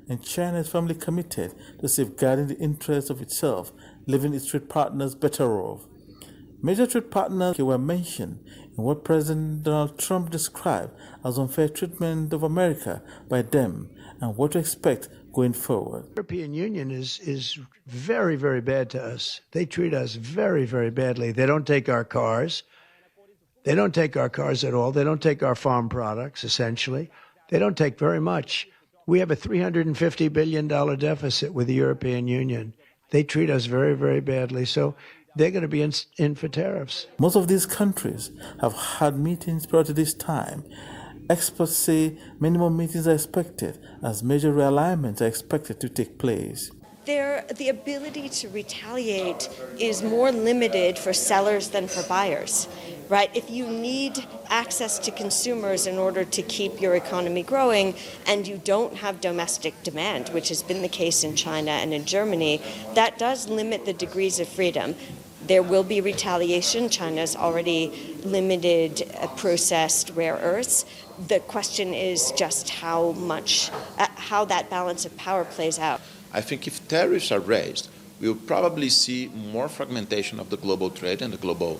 and China is firmly committed to safeguarding the interests of itself, leaving its trade partners better off. Major trade partners were mentioned in what President Donald Trump described as unfair treatment of America by them and what to expect going forward. The European Union is very, very bad to us. They treat us very, very badly. They don't take our cars. They don't take our cars at all. They don't take our farm products, essentially. They don't take very much. We have a $350 billion deficit with the European Union. They treat us very, very badly. So they're going to be in for tariffs. Most of these countries have had meetings prior to this time. Experts say many more meetings are expected as major realignments are expected to take place. The ability to retaliate is more limited for sellers than for buyers, right? If you need access to consumers in order to keep your economy growing and you don't have domestic demand, which has been the case in China and in Germany, that does limit the degrees of freedom. There will be retaliation. China's already limited processed rare earths. The question is just how that balance of power plays out. I think if tariffs are raised, we'll probably see more fragmentation of the global trade and the global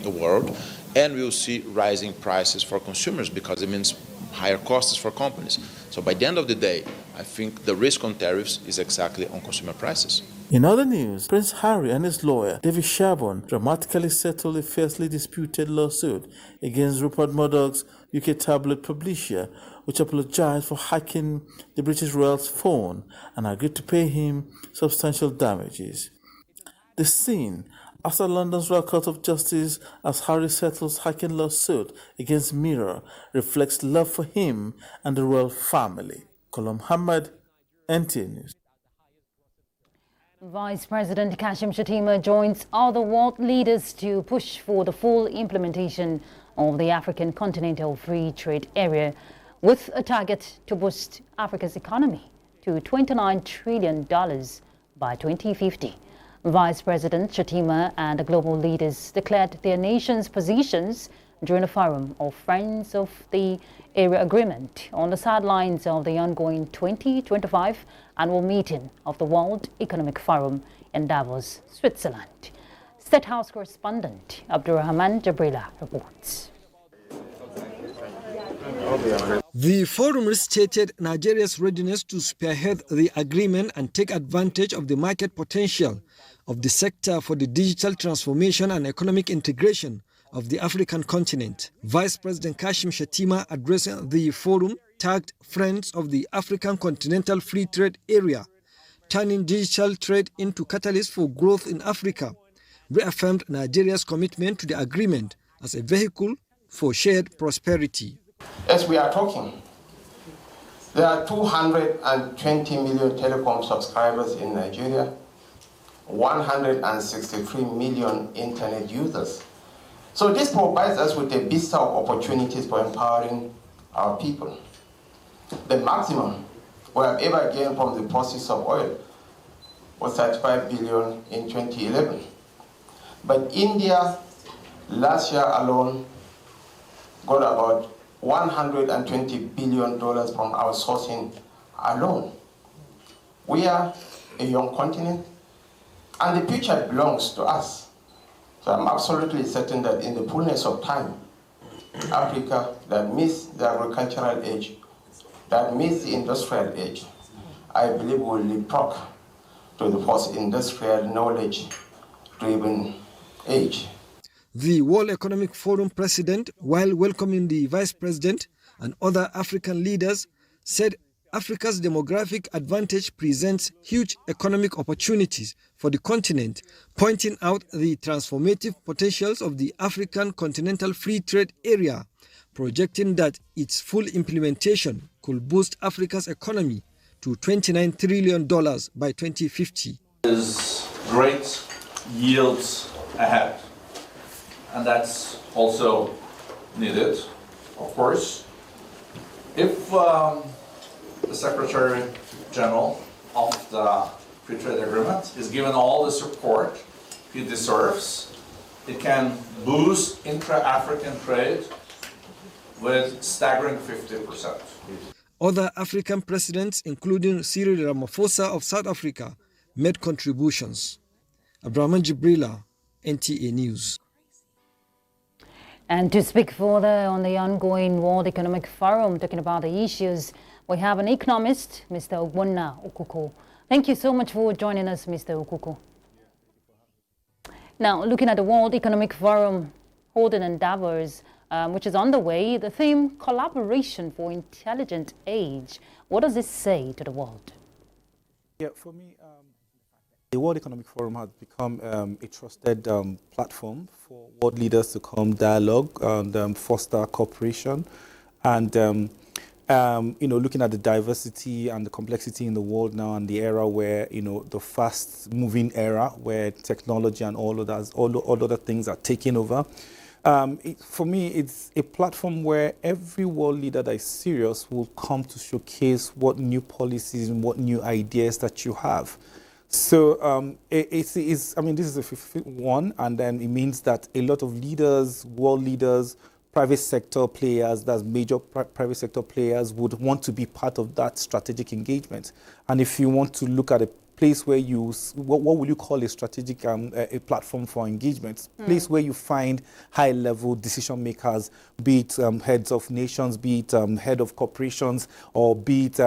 world, and we'll see rising prices for consumers because it means higher costs for companies. So by the end of the day, I think the risk on tariffs is exactly on consumer prices. In other news, Prince Harry and his lawyer, David Shabon, dramatically settled a fiercely disputed lawsuit against Rupert Murdoch's UK tabloid publisher, which apologized for hacking the British royal's phone and agreed to pay him substantial damages. The scene after London's Royal Court of Justice as Harry settles hacking lawsuit against Mirror reflects love for him and the royal family. Kolom Hamad, NTA News. Vice President Kashim Shettima joins other world leaders to push for the full implementation of the African Continental Free Trade Area, with a target to boost Africa's economy to $29 trillion by 2050. Vice President Shettima and the global leaders declared their nation's positions during a forum of Friends of the Area Agreement on the sidelines of the ongoing 2025 annual meeting of the World Economic Forum in Davos, Switzerland. State House correspondent Abdurrahman Jabrila reports. The forum restated Nigeria's readiness to spearhead the agreement and take advantage of the market potential of the sector for the digital transformation and economic integration of the African continent. Vice President Kashim Shettima, addressing the forum, tagged Friends of the African Continental Free Trade Area, turning digital trade into catalyst for growth in Africa, reaffirmed Nigeria's commitment to the agreement as a vehicle for shared prosperity. As we are talking, there are 220 million telecom subscribers in Nigeria, 163 million internet users. So this provides us with a vista of opportunities for empowering our people. The maximum we have ever gained from the process of oil was 35 billion in 2011. But India, last year alone, got about $120 billion from outsourcing alone. We are a young continent, and the future belongs to us. So I'm absolutely certain that in the fullness of time, Africa that missed the agricultural age, that missed the industrial age, I believe will leapfrog to the post-industrial knowledge-driven age. The World Economic Forum president, while welcoming the vice president and other African leaders, said Africa's demographic advantage presents huge economic opportunities for the continent, pointing out the transformative potentials of the African Continental Free Trade Area, projecting that its full implementation could boost Africa's economy to $29 trillion by 2050. There's great yields ahead, and that's also needed, of course. If the Secretary General of the Free Trade Agreement is given all the support he deserves, it can boost intra-African trade with staggering 50%. Other African presidents, including Cyril Ramaphosa of South Africa, made contributions. Abdurrahman Jibrila, NTA News. And to speak further on the ongoing World Economic Forum, talking about the issues, we have an economist, Mr. Ogbonna Okuko. Thank you so much for joining us, Mr. Okuko. Now, looking at the World Economic Forum holding in Davos, which is underway, the theme, Collaboration for Intelligent Age. What does this say to the world? Yeah, for me, the World Economic Forum has become a trusted platform for world leaders to come dialogue and foster cooperation. And, looking at the diversity and the complexity in the world now and the era where, the fast-moving era where technology and all other things are taking over, for me, it's a platform where every world leader that is serious will come to showcase what new policies and what new ideas that you have. So this is the 55th one, and then it means that a lot of leaders, world leaders, private sector players, that's major private sector players, would want to be part of that strategic engagement. And if you want to look at a place where what would you call a strategic a platform for engagement? Place where you find high-level decision makers, be it heads of nations, be it head of corporations, or be it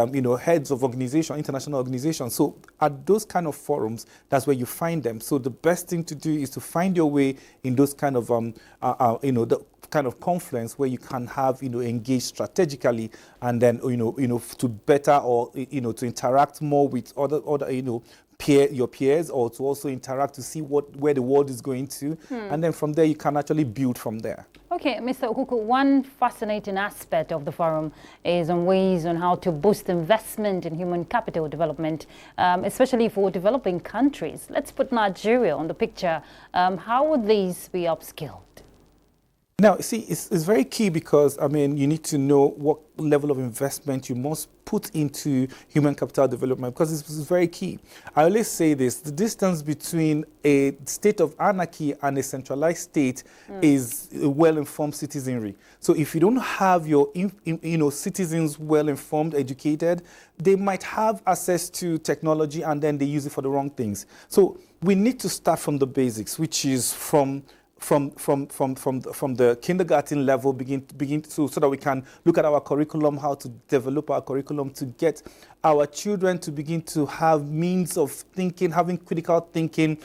heads of organization, international organizations. So at those kind of forums, that's where you find them. So the best thing to do is to find your way in those kind of the kind of confluence where you can have engage strategically, and then to better or to interact more with other your peers, or to also interact to see where the world is going to, and then from there you can actually build from there. Okay, Mr. Okuku, one fascinating aspect of the forum is on ways on how to boost investment in human capital development, especially for developing countries. Let's put Nigeria on the picture. How would these be upskilled? Now, see, it's very key because, you need to know what level of investment you must put into human capital development, because it's very key. I always say this, the distance between a state of anarchy and a centralized state is a well-informed citizenry. So if you don't have your citizens well-informed, educated, they might have access to technology and then they use it for the wrong things. So we need to start from the basics, which is from the kindergarten level, begin so that we can look at our curriculum, how to develop our curriculum to get our children to begin to have means of thinking, having critical thinking,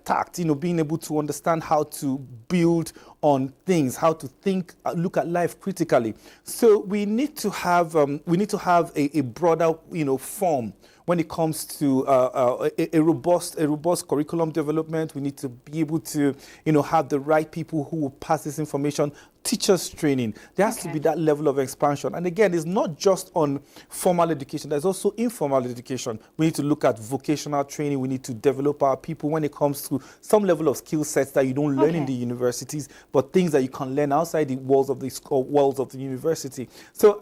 tact, being able to understand how to build on things, how to think, look at life critically. So we need to have a broader form. When it comes to a robust curriculum development, we need to be able to, have the right people who will pass this information. Teachers training. There has to be that level of expansion. And again, it's not just on formal education. There's also informal education. We need to look at vocational training. We need to develop our people when it comes to some level of skill sets that you don't learn in the universities, but things that you can learn outside the walls of the university. So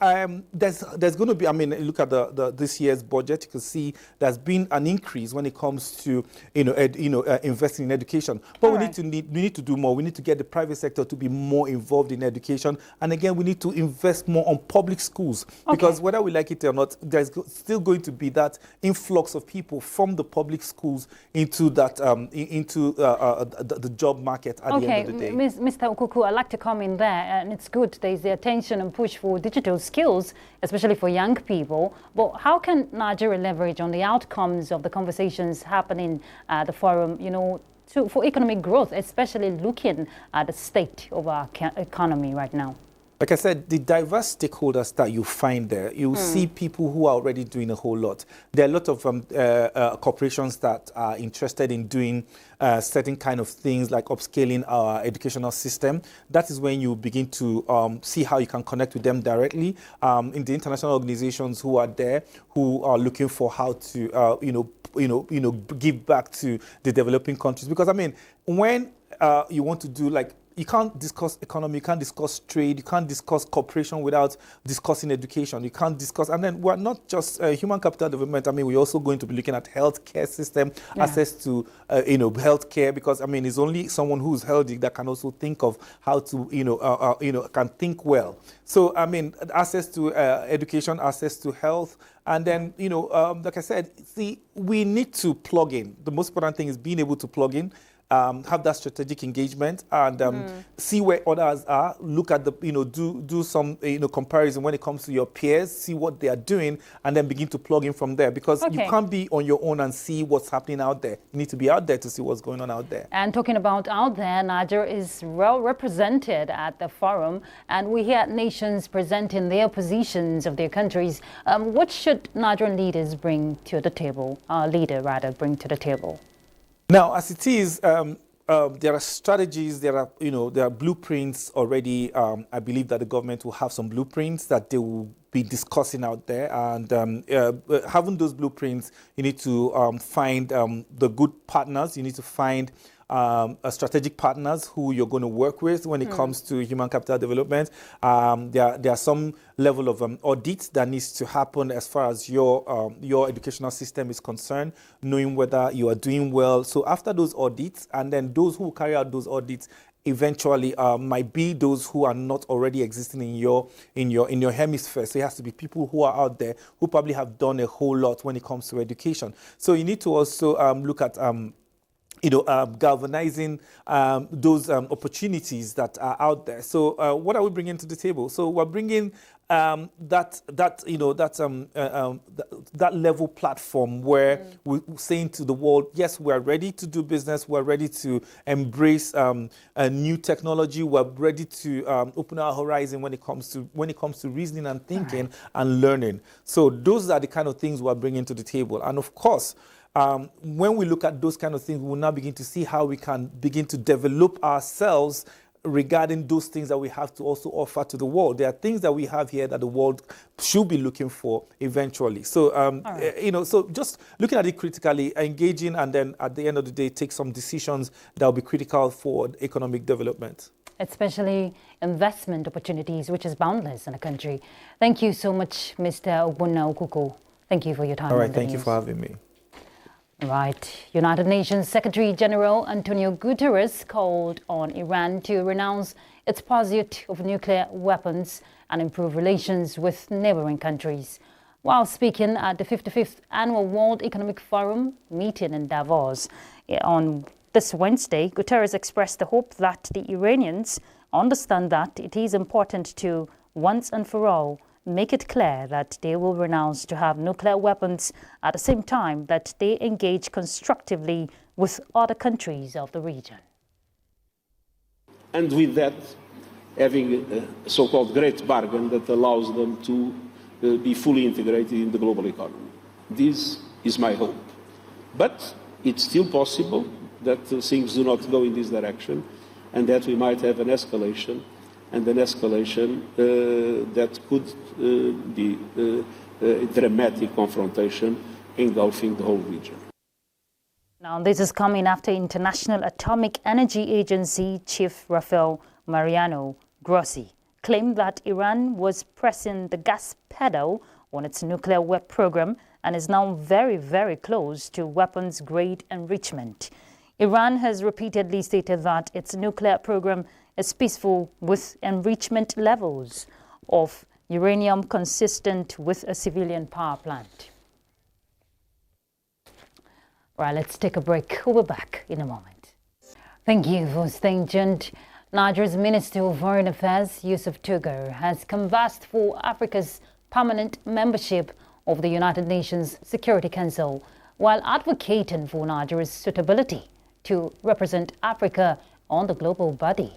there's going to be, look at this year's budget. You can see there's been an increase when it comes to investing in education. But we need to do more. We need to get the private sector to be more involved in education, and again we need to invest more on public schools, because whether we like it or not, there's still going to be that influx of people from the public schools into that the job market at the end of the day. Mr. Okuku, I'd like to come in there, and it's good there's the attention and push for digital skills, especially for young people, but how can Nigeria leverage on the outcomes of the conversations happening at the forum, for economic growth, especially looking at the state of our economy right now? Like I said, the diverse stakeholders that you find there, you see people who are already doing a whole lot. There are a lot of corporations that are interested in doing certain kind of things like upscaling our educational system. That is when you begin to see how you can connect with them directly. In the international organizations who are there, who are looking for how to, give back to the developing countries. Because when you want to do, like, you can't discuss economy, you can't discuss trade, you can't discuss cooperation without discussing education. You can't discuss, and then we're not just human capital development. I mean, we're also going to be looking at healthcare system, access to healthcare, because I mean, it's only someone who's healthy that can also think of how to can think well. So I mean, access to education, access to health, and then like I said, see, we need to plug in. The most important thing is being able to plug in. Have that strategic engagement and see where others are. Look at the, do some, comparison when it comes to your peers. See what they are doing, and then begin to plug in from there. Because you can't be on your own and see what's happening out there. You need to be out there to see what's going on out there. And talking about out there, Niger is well represented at the forum, and we hear nations presenting their positions of their countries. What should Nigerian leaders bring to the table? Our leader, rather, bring to the table. Now, as it is, there are strategies, there are blueprints already. I believe that the government will have some blueprints that they will be discussing out there. And having those blueprints, you need to find the good partners. You need to find strategic partners who you're going to work with when it comes to human capital development. There are some level of audits that needs to happen as far as your educational system is concerned, knowing whether you are doing well. So after those audits, and then those who carry out those audits eventually might be those who are not already existing in your hemisphere. So it has to be people who are out there who probably have done a whole lot when it comes to education. So you need to also look at galvanizing those opportunities that are out there. So what are we bringing to the table? So we're bringing that level platform where we're saying to the world, yes, we're ready to do business. We're ready to embrace a new technology. We're ready to open our horizon when it comes to reasoning and thinking and learning. So those are the kind of things we're bringing to the table. And of course, when we look at those kind of things, we will now begin to see how we can begin to develop ourselves regarding those things that we have to also offer to the world. There are things that we have here that the world should be looking for eventually. So, so just looking at it critically, engaging, and then at the end of the day, take some decisions that will be critical for economic development. Especially investment opportunities, which is boundless in the country. Thank you so much, Mr. Ogbonna Okuko. Thank you for your time. All right, thank you for having me. Right. United Nations Secretary General Antonio Guterres called on Iran to renounce its pursuit of nuclear weapons and improve relations with neighboring countries. While speaking at the 55th Annual World Economic Forum meeting in Davos on this Wednesday, Guterres expressed the hope that the Iranians understand that it is important to, once and for all, make it clear that they will renounce to have nuclear weapons at the same time that they engage constructively with other countries of the region. And with that, having a so-called great bargain that allows them to be fully integrated in the global economy. This is my hope. But it's still possible that things do not go in this direction and that we might have an escalation, and an escalation that could be a dramatic confrontation engulfing the whole region. Now, this is coming after International Atomic Energy Agency Chief Rafael Mariano Grossi claimed that Iran was pressing the gas pedal on its nuclear program and is now very, very close to weapons-grade enrichment. Iran has repeatedly stated that its nuclear program is peaceful with enrichment levels of uranium consistent with a civilian power plant. Right, let's take a break. We'll be back in a moment. Thank you for staying tuned. Nigeria's Minister of Foreign Affairs, Yusuf Tugar, has canvassed for Africa's permanent membership of the United Nations Security Council while advocating for Nigeria's suitability to represent Africa on the global body.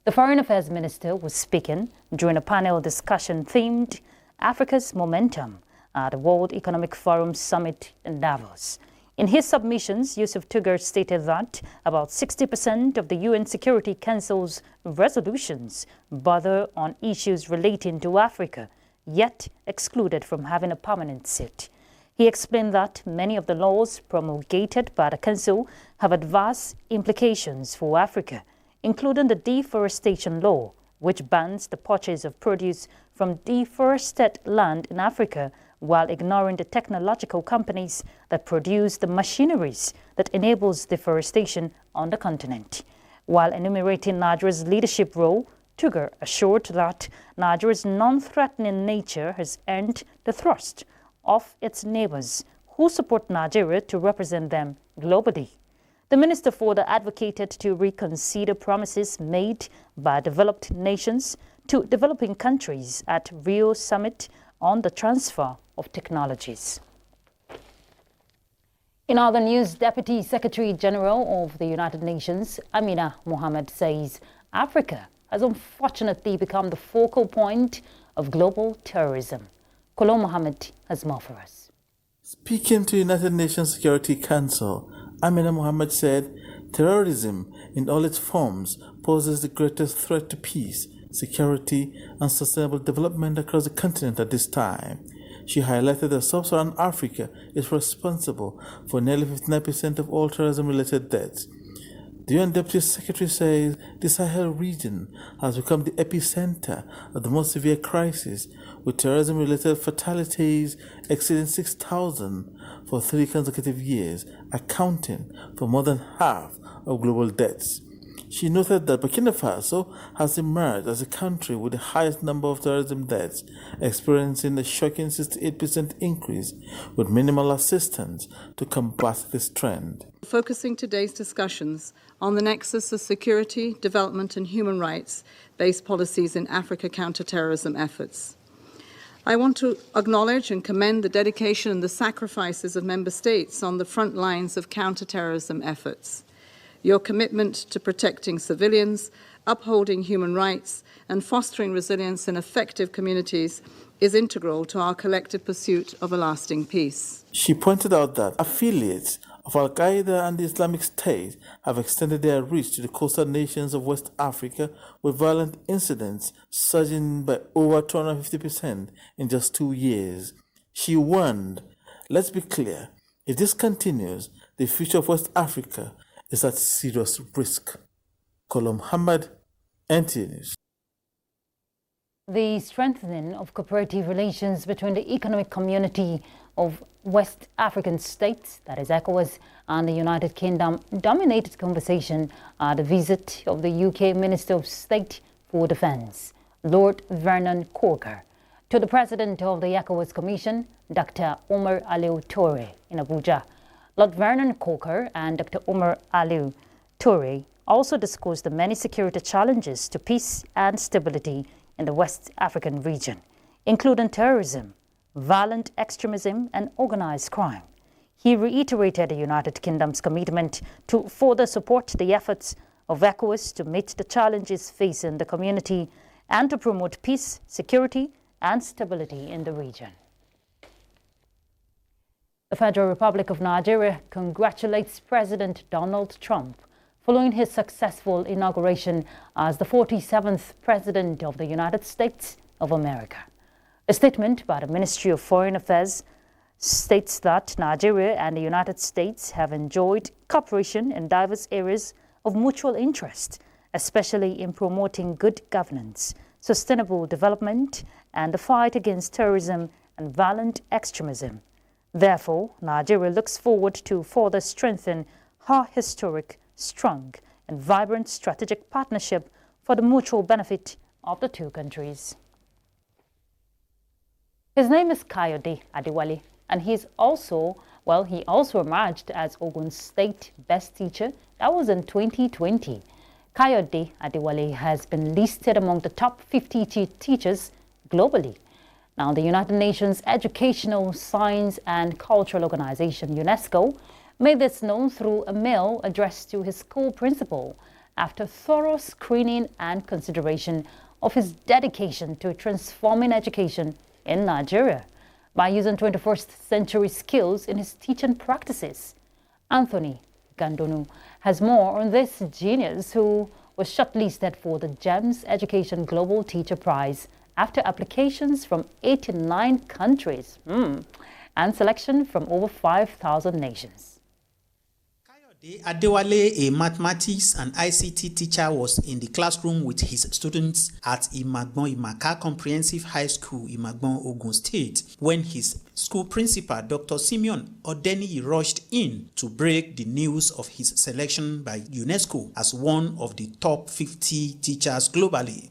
The Foreign Affairs Minister was speaking during a panel discussion themed Africa's Momentum at the World Economic Forum Summit in Davos. In his submissions, Yusuf Tugar stated that about 60% of the UN Security Council's resolutions bother on issues relating to Africa, yet excluded from having a permanent seat. He explained that many of the laws promulgated by the Council have adverse implications for Africa, including the deforestation law, which bans the purchase of produce from deforested land in Africa while ignoring the technological companies that produce the machineries that enables deforestation on the continent. While enumerating Nigeria's leadership role, Tugar assured that Nigeria's non-threatening nature has earned the trust of its neighbors who support Nigeria to represent them globally. The minister further advocated to reconsider promises made by developed nations to developing countries at Rio Summit on the transfer of technologies. In other news, Deputy Secretary General of the United Nations, Amina Mohammed, says Africa has unfortunately become the focal point of global terrorism. Kolo Mohammed has more for us. Speaking to United Nations Security Council, Amina Mohammed said terrorism in all its forms poses the greatest threat to peace, security, and sustainable development across the continent at this time. She highlighted that sub-Saharan Africa is responsible for nearly 59% of all terrorism-related deaths. The UN Deputy Secretary says the Sahel region has become the epicenter of the most severe crisis, with terrorism-related fatalities exceeding 6,000 for 3 consecutive years, accounting for more than half of global deaths. She noted that Burkina Faso has emerged as a country with the highest number of terrorism deaths, experiencing a shocking 68% increase, with minimal assistance to combat this trend. Focusing today's discussions on the nexus of security, development and human rights-based policies in Africa counterterrorism efforts. I want to acknowledge and commend the dedication and the sacrifices of member states on the front lines of counterterrorism efforts. Your commitment to protecting civilians, upholding human rights, and fostering resilience in effective communities is integral to our collective pursuit of a lasting peace. She pointed out that affiliates of Al-Qaeda and the Islamic State have extended their reach to the coastal nations of West Africa, with violent incidents surging by over 250% in just 2 years. She warned, "Let's be clear, if this continues, the future of West Africa is at serious risk." Kolo Muhammad, NTA News. The strengthening of cooperative relations between the economic community of West African states, that is ECOWAS, and the United Kingdom dominated conversation at the visit of the UK Minister of State for Defence, Lord Vernon Corker, to the President of the ECOWAS Commission, Dr. Omar Aliou Toure, in Abuja. Lord Vernon Corker and Dr. Omar Aliou Toure also discussed the many security challenges to peace and stability in the West African region, including terrorism, violent extremism, and organized crime. He reiterated the United Kingdom's commitment to further support the efforts of ECOWAS to meet the challenges facing the community and to promote peace, security, and stability in the region. The Federal Republic of Nigeria congratulates President Donald Trump following his successful inauguration as the 47th President of the United States of America. A statement by the Ministry of Foreign Affairs states that Nigeria and the United States have enjoyed cooperation in diverse areas of mutual interest, especially in promoting good governance, sustainable development, and the fight against terrorism and violent extremism. Therefore, Nigeria looks forward to further strengthen her historic, strong, and vibrant strategic partnership for the mutual benefit of the two countries. His name is Kayode Adewale, and he also emerged as Ogun State Best Teacher. That was in 2020. Kayode Adewale has been listed among the top 50 teachers globally. Now, the United Nations Educational, Science and Cultural Organization, UNESCO, made this known through a mail addressed to his school principal after thorough screening and consideration of his dedication to transforming education in Nigeria by using 21st century skills in his teaching practices. Anthony Gandonu has more on this genius, who was shortlisted for the GEMS Education Global Teacher Prize after applications from 89 countries and selection from over 5,000 nations. Adewale, a mathematics and ICT teacher, was in the classroom with his students at Imagbon Imaka Comprehensive High School, Imagbon, Ogun State, when his school principal, Dr. Simeon Odeni, rushed in to break the news of his selection by UNESCO as one of the top 50 teachers globally.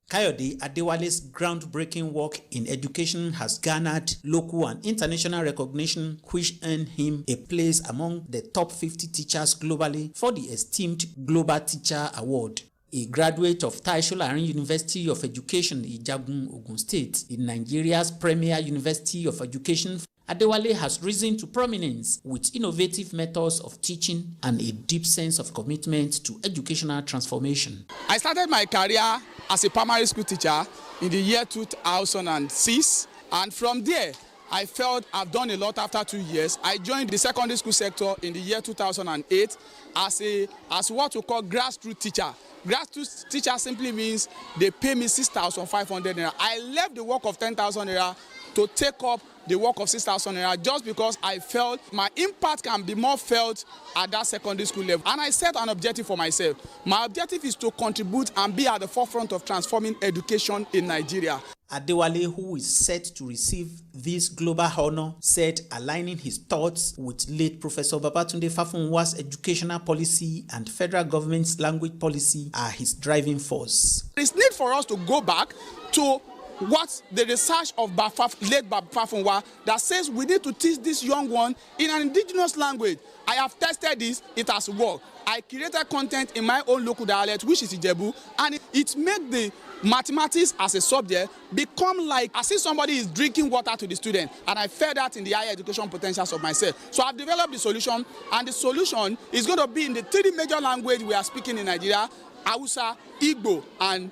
Kayode Adewale's groundbreaking work in education has garnered local and international recognition, which earned him a place among the top 50 teachers globally for the esteemed Global Teacher Award. A graduate of Taisho Larin University of Education, Ijagun, Ogun State, in Nigeria's premier university of education, Adewale has risen to prominence with innovative methods of teaching and a deep sense of commitment to educational transformation. I started my career as a primary school teacher in the year 2006, and from there I felt I've done a lot after 2 years. I joined the secondary school sector in the year 2008 as what we call grassroots teacher. Grassroots teacher simply means they pay me 6,500 naira. I left the work of 10,000 naira to take up the work of 6,000 naira just because I felt my impact can be more felt at that secondary school level. And I set an objective for myself. My objective is to contribute and be at the forefront of transforming education in Nigeria. Adewale, who is set to receive this global honor, said aligning his thoughts with late Professor Babatunde Fafunwa's educational policy and federal government's language policy are his driving force. There is need for us to go back to what the research of late Fafunwa that says we need to teach this young one in an indigenous language. I have tested this, it has worked. I created content in my own local dialect, which is Ijebu, and it made the mathematics as a subject become like as if somebody is drinking water to the student, and I fed that in the higher education potentials of myself. So I've developed the solution, and the solution is going to be in the 3 major languages we are speaking in Nigeria: Hausa, Igbo, and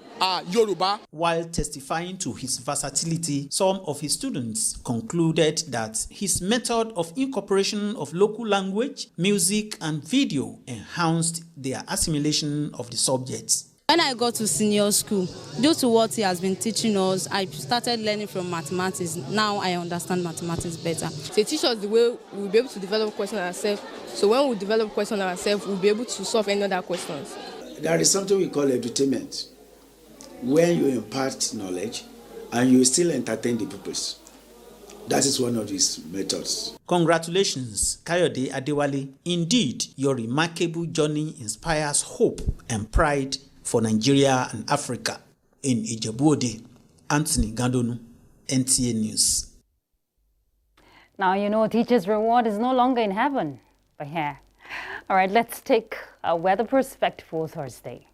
Yoruba. While testifying to his versatility, some of his students concluded that his method of incorporation of local language, music, and video enhanced their assimilation of the subjects. When I got to senior school, due to what he has been teaching us, I started learning from mathematics. Now I understand mathematics better. They teach us the way we'll be able to develop questions ourselves. So when we develop questions ourselves, we'll be able to solve any other questions. There is something we call edutainment, where you impart knowledge and you still entertain the purpose. That is one of these methods. Congratulations, Kayode Adewale. Indeed, your remarkable journey inspires hope and pride for Nigeria and Africa. In Ijebu-Ode, Anthony Gandonu, NTA News. Now you know teacher's reward is no longer in heaven, but here. All right, let's take a weather perspective for Thursday.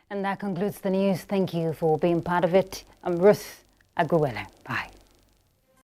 And that concludes the news. Thank you for being part of it. I'm Ruth Aguwele. Bye.